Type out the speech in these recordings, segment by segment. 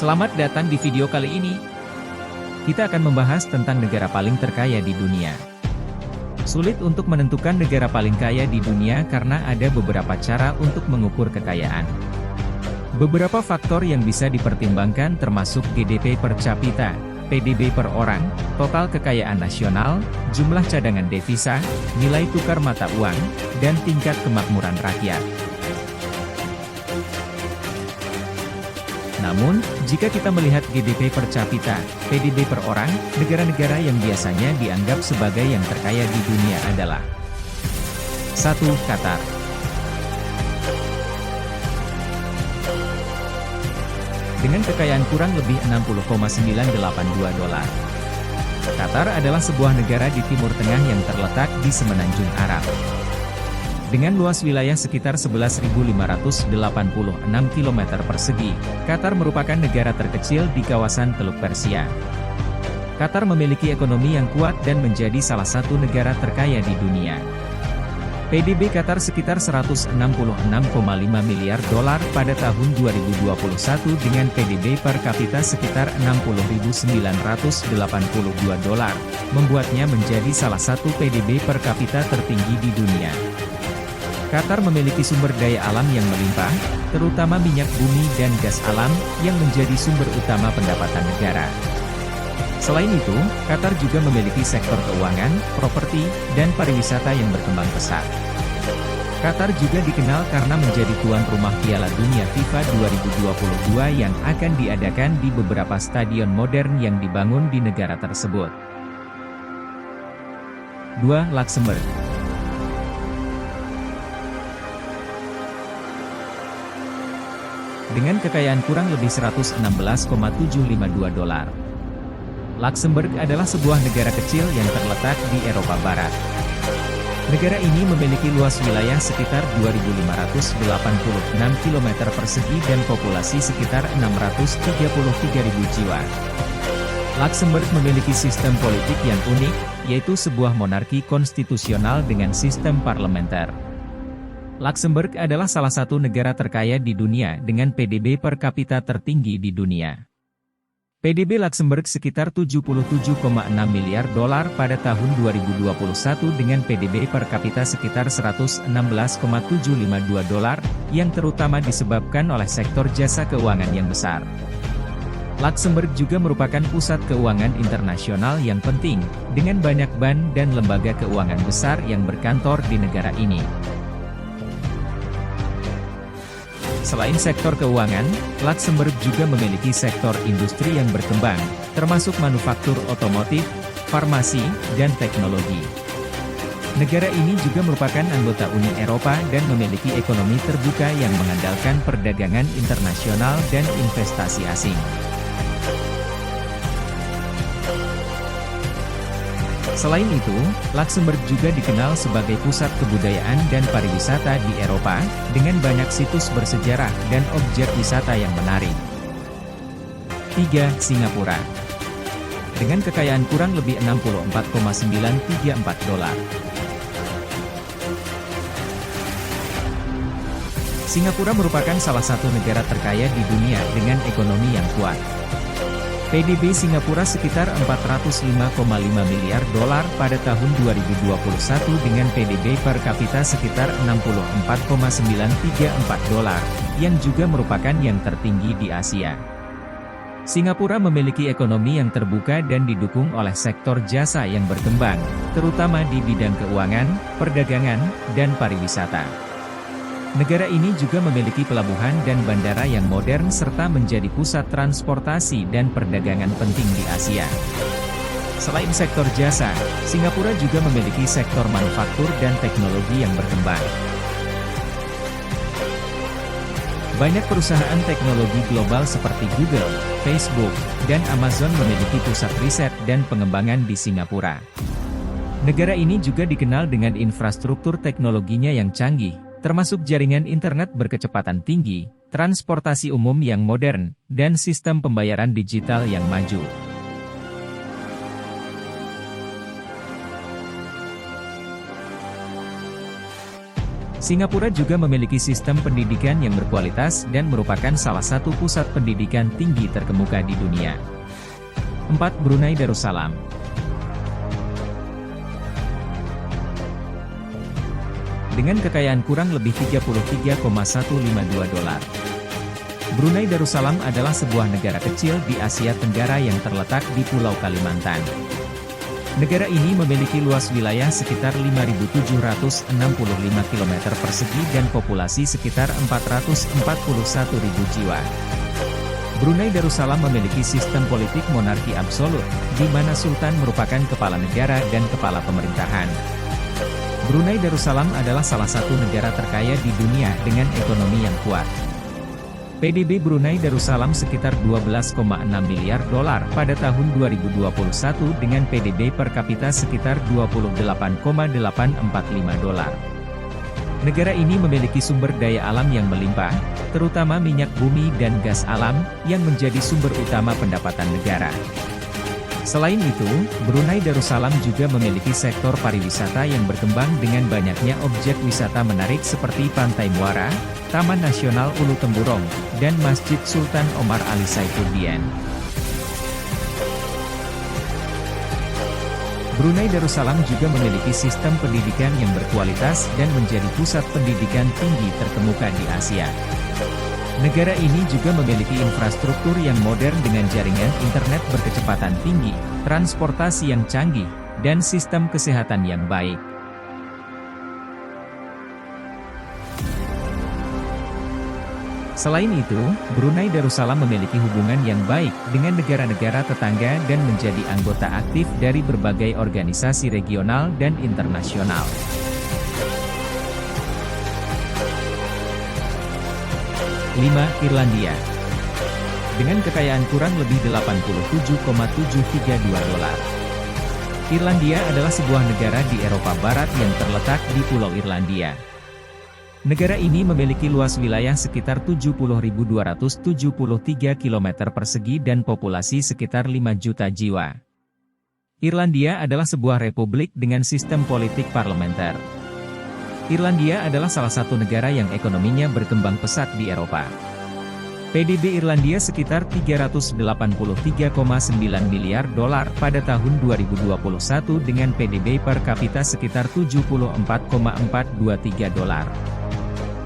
Selamat datang di video kali ini. Kita akan membahas tentang negara paling terkaya di dunia. Sulit untuk menentukan negara paling kaya di dunia karena ada beberapa cara untuk mengukur kekayaan. Beberapa faktor yang bisa dipertimbangkan termasuk GDP per kapita, PDB per orang, total kekayaan nasional, jumlah cadangan devisa, nilai tukar mata uang, dan tingkat kemakmuran rakyat. Namun, jika kita melihat GDP per kapita, PDB per orang, negara-negara yang biasanya dianggap sebagai yang terkaya di dunia adalah 1. Qatar. Dengan kekayaan kurang lebih 60,982 dolar. Qatar adalah sebuah negara di Timur Tengah yang terletak di Semenanjung Arab. Dengan luas wilayah sekitar 11.586 km persegi, Qatar merupakan negara terkecil di kawasan Teluk Persia. Qatar memiliki ekonomi yang kuat dan menjadi salah satu negara terkaya di dunia. PDB Qatar sekitar 166,5 miliar dolar pada tahun 2021 dengan PDB per kapita sekitar 60.982 dolar, membuatnya menjadi salah satu PDB per kapita tertinggi di dunia. Qatar memiliki sumber daya alam yang melimpah, terutama minyak bumi dan gas alam, yang menjadi sumber utama pendapatan negara. Selain itu, Qatar juga memiliki sektor keuangan, properti, dan pariwisata yang berkembang pesat. Qatar juga dikenal karena menjadi tuan rumah Piala Dunia FIFA 2022 yang akan diadakan di beberapa stadion modern yang dibangun di negara tersebut. 2. Luxembourg. Dengan kekayaan kurang lebih 116,752 dolar. Luxembourg adalah sebuah negara kecil yang terletak di Eropa Barat. Negara ini memiliki luas wilayah sekitar 2.586 km persegi dan populasi sekitar 633.000 jiwa. Luxembourg memiliki sistem politik yang unik, yaitu sebuah monarki konstitusional dengan sistem parlementer. Luxembourg adalah salah satu negara terkaya di dunia dengan PDB per kapita tertinggi di dunia. PDB Luxembourg sekitar 77,6 miliar dolar pada tahun 2021 dengan PDB per kapita sekitar 116,752 dolar, yang terutama disebabkan oleh sektor jasa keuangan yang besar. Luxembourg juga merupakan pusat keuangan internasional yang penting, dengan banyak bank dan lembaga keuangan besar yang berkantor di negara ini. Selain sektor keuangan, Luxembourg juga memiliki sektor industri yang berkembang, termasuk manufaktur otomotif, farmasi, dan teknologi. Negara ini juga merupakan anggota Uni Eropa dan memiliki ekonomi terbuka yang mengandalkan perdagangan internasional dan investasi asing. Selain itu, Luxembourg juga dikenal sebagai pusat kebudayaan dan pariwisata di Eropa, dengan banyak situs bersejarah dan objek wisata yang menarik. 3. Singapura. Dengan kekayaan kurang lebih 64,934 dolar. Singapura merupakan salah satu negara terkaya di dunia dengan ekonomi yang kuat. PDB Singapura sekitar 405,5 miliar dolar pada tahun 2021 dengan PDB per kapita sekitar 64,934 dolar, yang juga merupakan yang tertinggi di Asia. Singapura memiliki ekonomi yang terbuka dan didukung oleh sektor jasa yang berkembang, terutama di bidang keuangan, perdagangan, dan pariwisata. Negara ini juga memiliki pelabuhan dan bandara yang modern serta menjadi pusat transportasi dan perdagangan penting di Asia. Selain sektor jasa, Singapura juga memiliki sektor manufaktur dan teknologi yang berkembang. Banyak perusahaan teknologi global seperti Google, Facebook, dan Amazon memiliki pusat riset dan pengembangan di Singapura. Negara ini juga dikenal dengan infrastruktur teknologinya yang canggih, termasuk jaringan internet berkecepatan tinggi, transportasi umum yang modern, dan sistem pembayaran digital yang maju. Singapura juga memiliki sistem pendidikan yang berkualitas dan merupakan salah satu pusat pendidikan tinggi terkemuka di dunia. 4. Brunei Darussalam. Dengan kekayaan kurang lebih 33,152 dolar. Brunei Darussalam adalah sebuah negara kecil di Asia Tenggara yang terletak di Pulau Kalimantan. Negara ini memiliki luas wilayah sekitar 5.765 km persegi dan populasi sekitar 441.000 jiwa. Brunei Darussalam memiliki sistem politik monarki absolut, di mana sultan merupakan kepala negara dan kepala pemerintahan. Brunei Darussalam adalah salah satu negara terkaya di dunia dengan ekonomi yang kuat. PDB Brunei Darussalam sekitar 12,6 miliar dolar pada tahun 2021 dengan PDB per kapita sekitar 28,845 dolar. Negara ini memiliki sumber daya alam yang melimpah, terutama minyak bumi dan gas alam, yang menjadi sumber utama pendapatan negara. Selain itu, Brunei Darussalam juga memiliki sektor pariwisata yang berkembang dengan banyaknya objek wisata menarik seperti Pantai Muara, Taman Nasional Ulu Temburong, dan Masjid Sultan Omar Ali Saifuddin. Brunei Darussalam juga memiliki sistem pendidikan yang berkualitas dan menjadi pusat pendidikan tinggi terkemuka di Asia. Negara ini juga memiliki infrastruktur yang modern dengan jaringan internet berkecepatan tinggi, transportasi yang canggih, dan sistem kesehatan yang baik. Selain itu, Brunei Darussalam memiliki hubungan yang baik dengan negara-negara tetangga dan menjadi anggota aktif dari berbagai organisasi regional dan internasional. 5. Irlandia. Dengan kekayaan kurang lebih 87,732 dolar. Irlandia adalah sebuah negara di Eropa Barat yang terletak di Pulau Irlandia. Negara ini memiliki luas wilayah sekitar 70.273 km persegi dan populasi sekitar 5 juta jiwa. Irlandia adalah sebuah republik dengan sistem politik parlementer. Irlandia adalah salah satu negara yang ekonominya berkembang pesat di Eropa. PDB Irlandia sekitar 383,9 miliar dolar pada tahun 2021 dengan PDB per kapita sekitar 74,423 dolar.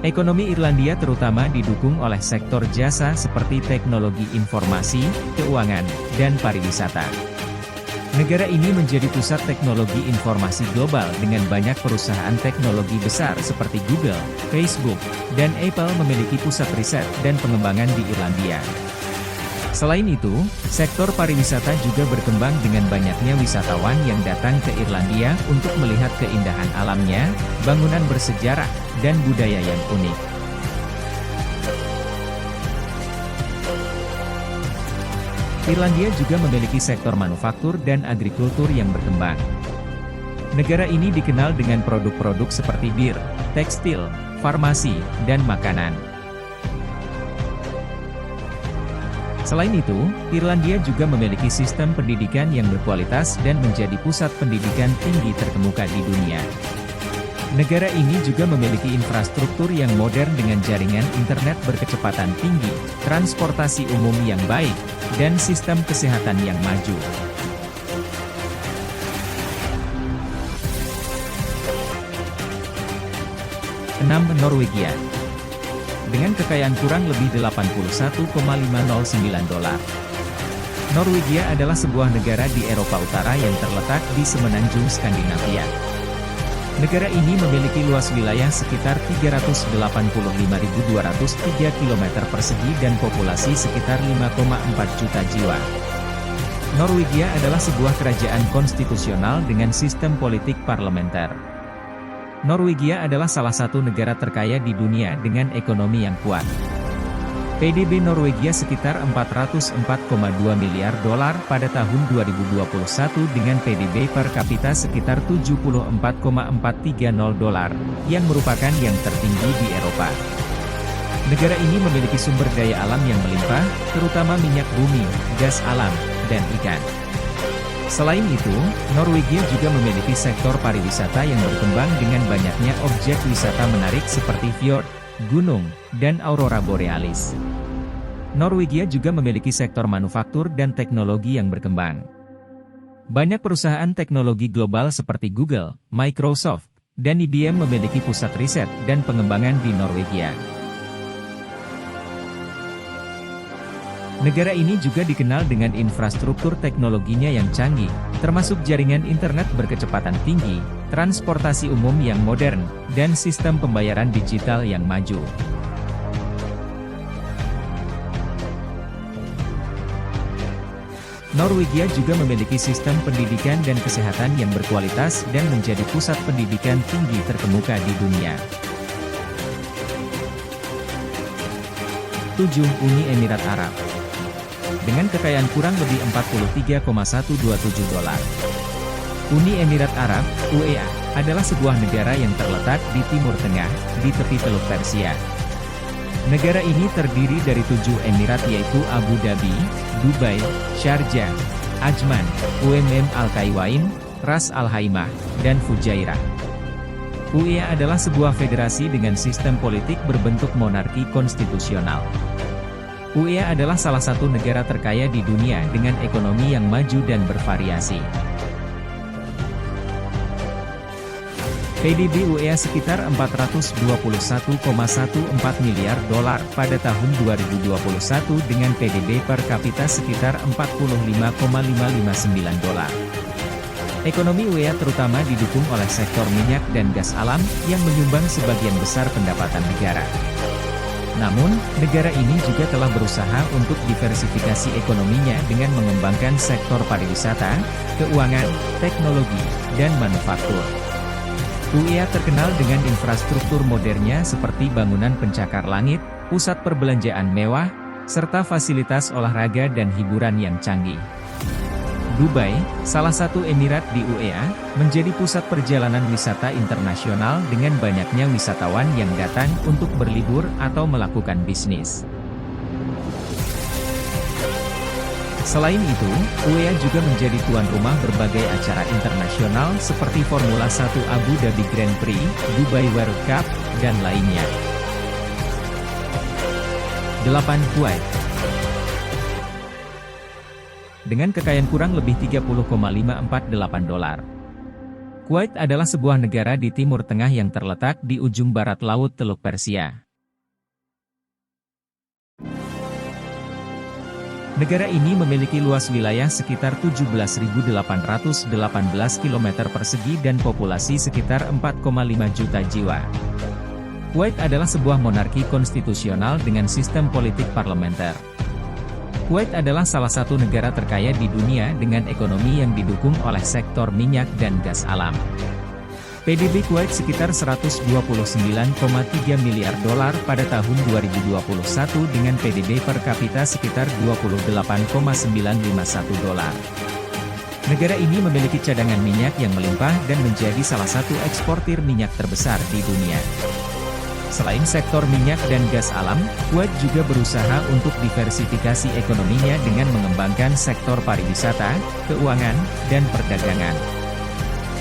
Ekonomi Irlandia terutama didukung oleh sektor jasa seperti teknologi informasi, keuangan, dan pariwisata. Negara ini menjadi pusat teknologi informasi global dengan banyak perusahaan teknologi besar seperti Google, Facebook, dan Apple memiliki pusat riset dan pengembangan di Irlandia. Selain itu, sektor pariwisata juga berkembang dengan banyaknya wisatawan yang datang ke Irlandia untuk melihat keindahan alamnya, bangunan bersejarah, dan budaya yang unik. Irlandia juga memiliki sektor manufaktur dan agrikultur yang berkembang. Negara ini dikenal dengan produk-produk seperti bir, tekstil, farmasi, dan makanan. Selain itu, Irlandia juga memiliki sistem pendidikan yang berkualitas dan menjadi pusat pendidikan tinggi terkemuka di dunia. Negara ini juga memiliki infrastruktur yang modern dengan jaringan internet berkecepatan tinggi, transportasi umum yang baik, dan sistem kesehatan yang maju. 6. Norwegia. Dengan kekayaan kurang lebih 81,509 dolar. Norwegia adalah sebuah negara di Eropa Utara yang terletak di semenanjung Skandinavia. Negara ini memiliki luas wilayah sekitar 385.203 km persegi dan populasi sekitar 5,4 juta jiwa. Norwegia adalah sebuah kerajaan konstitusional dengan sistem politik parlementer. Norwegia adalah salah satu negara terkaya di dunia dengan ekonomi yang kuat. PDB Norwegia sekitar 404,2 miliar dolar pada tahun 2021 dengan PDB per kapita sekitar 74,430 dolar, yang merupakan yang tertinggi di Eropa. Negara ini memiliki sumber daya alam yang melimpah, terutama minyak bumi, gas alam, dan ikan. Selain itu, Norwegia juga memiliki sektor pariwisata yang berkembang dengan banyaknya objek wisata menarik seperti fjord, gunung, dan aurora borealis. Norwegia juga memiliki sektor manufaktur dan teknologi yang berkembang. Banyak perusahaan teknologi global seperti Google, Microsoft, dan IBM memiliki pusat riset dan pengembangan di Norwegia. Negara ini juga dikenal dengan infrastruktur teknologinya yang canggih, termasuk jaringan internet berkecepatan tinggi, transportasi umum yang modern, dan sistem pembayaran digital yang maju. Norwegia juga memiliki sistem pendidikan dan kesehatan yang berkualitas dan menjadi pusat pendidikan tinggi terkemuka di dunia. 7. Uni Emirat Arab. Dengan kekayaan kurang lebih 43,127 dolar. Uni Emirat Arab, UEA, adalah sebuah negara yang terletak di Timur Tengah, di tepi Teluk Persia. Negara ini terdiri dari 7 emirat yaitu Abu Dhabi, Dubai, Sharjah, Ajman, Al-Kaiwain, Ras Al Khaimah, dan Fujairah. UEA adalah sebuah federasi dengan sistem politik berbentuk monarki konstitusional. UEA adalah salah satu negara terkaya di dunia dengan ekonomi yang maju dan bervariasi. PDB UEA sekitar 421,14 miliar dolar pada tahun 2021 dengan PDB per kapita sekitar 45,559 dolar. Ekonomi UEA terutama didukung oleh sektor minyak dan gas alam yang menyumbang sebagian besar pendapatan negara. Namun, negara ini juga telah berusaha untuk diversifikasi ekonominya dengan mengembangkan sektor pariwisata, keuangan, teknologi, dan manufaktur. UEA terkenal dengan infrastruktur modernnya seperti bangunan pencakar langit, pusat perbelanjaan mewah, serta fasilitas olahraga dan hiburan yang canggih. Dubai, salah satu emirat di UEA, menjadi pusat perjalanan wisata internasional dengan banyaknya wisatawan yang datang untuk berlibur atau melakukan bisnis. Selain itu, UEA juga menjadi tuan rumah berbagai acara internasional seperti Formula 1 Abu Dhabi Grand Prix, Dubai World Cup, dan lainnya. 8. Kuwait. Dengan kekayaan kurang lebih 30,548 dolar. Kuwait adalah sebuah negara di Timur Tengah yang terletak di ujung barat Laut Teluk Persia. Negara ini memiliki luas wilayah sekitar 17.818 km persegi dan populasi sekitar 4,5 juta jiwa. Kuwait adalah sebuah monarki konstitusional dengan sistem politik parlementer. Kuwait adalah salah satu negara terkaya di dunia dengan ekonomi yang didukung oleh sektor minyak dan gas alam. PDB Kuwait sekitar 129,3 miliar dolar pada tahun 2021 dengan PDB per kapita sekitar 28,951 dolar. Negara ini memiliki cadangan minyak yang melimpah dan menjadi salah satu eksportir minyak terbesar di dunia. Selain sektor minyak dan gas alam, Kuwait juga berusaha untuk diversifikasi ekonominya dengan mengembangkan sektor pariwisata, keuangan, dan perdagangan.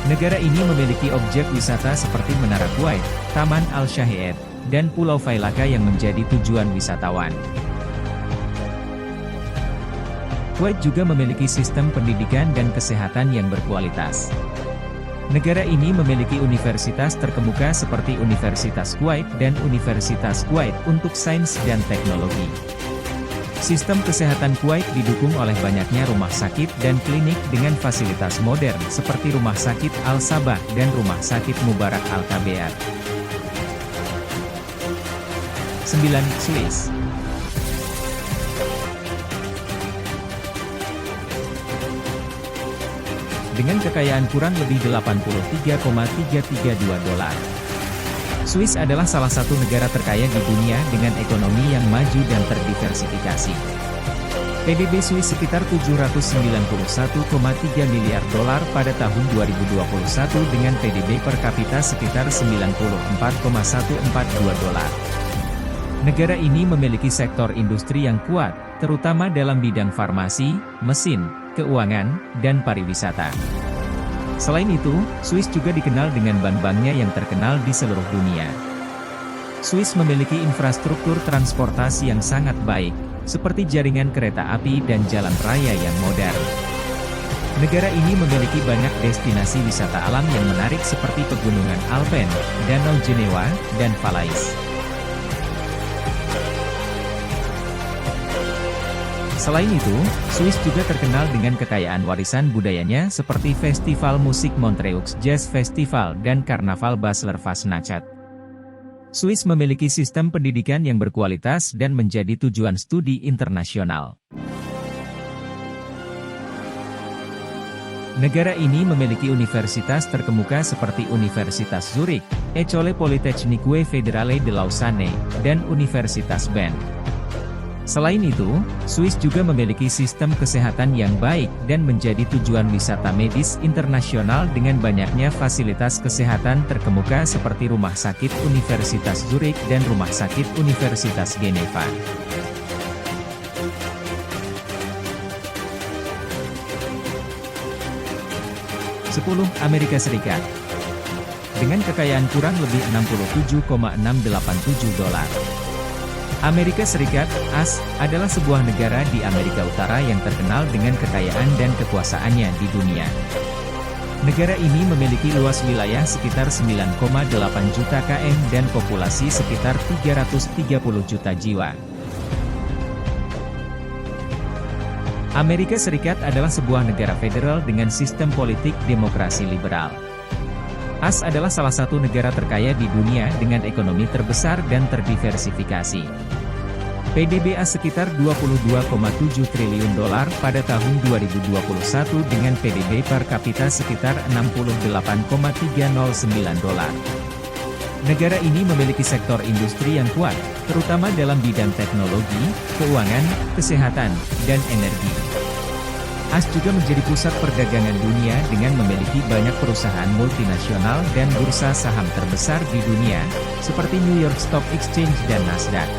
Negara ini memiliki objek wisata seperti Menara Kuwait, Taman Al-Shahid, dan Pulau Failaka yang menjadi tujuan wisatawan. Kuwait juga memiliki sistem pendidikan dan kesehatan yang berkualitas. Negara ini memiliki universitas terkemuka seperti Universitas Kuwait dan Universitas Kuwait untuk Sains dan Teknologi. Sistem kesehatan Kuwait didukung oleh banyaknya rumah sakit dan klinik dengan fasilitas modern seperti Rumah Sakit Al-Sabah dan Rumah Sakit Mubarak Al-Kabear. 9. Swiss. Dengan kekayaan kurang lebih 83,332 dolar. Swiss adalah salah satu negara terkaya di dunia dengan ekonomi yang maju dan terdiversifikasi. PDB Swiss sekitar 791,3 miliar dolar pada tahun 2021 dengan PDB per kapita sekitar 94,142 dolar. Negara ini memiliki sektor industri yang kuat, terutama dalam bidang farmasi, mesin, keuangan, dan pariwisata. Selain itu, Swiss juga dikenal dengan bank-banknya yang terkenal di seluruh dunia. Swiss memiliki infrastruktur transportasi yang sangat baik, seperti jaringan kereta api dan jalan raya yang modern. Negara ini memiliki banyak destinasi wisata alam yang menarik seperti pegunungan Alpen, Danau Jenewa, dan Valais. Selain itu, Swiss juga terkenal dengan kekayaan warisan budayanya seperti Festival Musik Montreux Jazz Festival dan Karnaval Basler Fastnacht. Swiss memiliki sistem pendidikan yang berkualitas dan menjadi tujuan studi internasional. Negara ini memiliki universitas terkemuka seperti Universitas Zurich, École Polytechnique Fédérale de Lausanne, dan Universitas Bern. Selain itu, Swiss juga memiliki sistem kesehatan yang baik dan menjadi tujuan wisata medis internasional dengan banyaknya fasilitas kesehatan terkemuka seperti Rumah Sakit Universitas Zurich dan Rumah Sakit Universitas Geneva. Amerika Serikat. Dengan kekayaan kurang lebih $67,687. Amerika Serikat, AS, adalah sebuah negara di Amerika Utara yang terkenal dengan kekayaan dan kekuasaannya di dunia. Negara ini memiliki luas wilayah sekitar 9,8 juta km dan populasi sekitar 330 juta jiwa. Amerika Serikat adalah sebuah negara federal dengan sistem politik demokrasi liberal. AS adalah salah satu negara terkaya di dunia dengan ekonomi terbesar dan terdiversifikasi. PDB AS sekitar $22,7 triliun pada tahun 2021 dengan PDB per kapita sekitar $68,309. Negara ini memiliki sektor industri yang kuat, terutama dalam bidang teknologi, keuangan, kesehatan, dan energi. AS juga menjadi pusat perdagangan dunia dengan memiliki banyak perusahaan multinasional dan bursa saham terbesar di dunia, seperti New York Stock Exchange dan Nasdaq.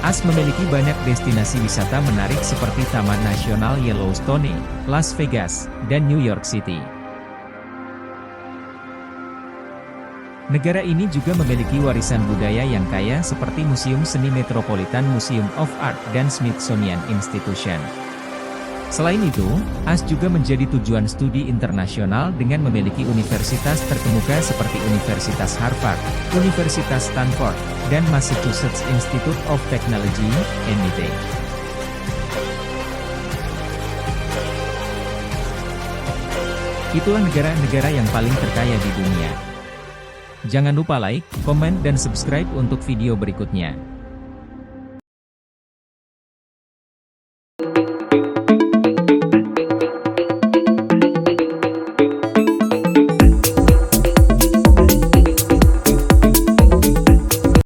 AS memiliki banyak destinasi wisata menarik seperti Taman Nasional Yellowstone, Las Vegas, dan New York City. Negara ini juga memiliki warisan budaya yang kaya seperti Museum Seni Metropolitan Museum of Art dan Smithsonian Institution. Selain itu, AS juga menjadi tujuan studi internasional dengan memiliki universitas terkemuka seperti Universitas Harvard, Universitas Stanford, dan Massachusetts Institute of Technology, MIT. Itulah negara-negara yang paling terkaya di dunia. Jangan lupa like, komen dan subscribe untuk video berikutnya.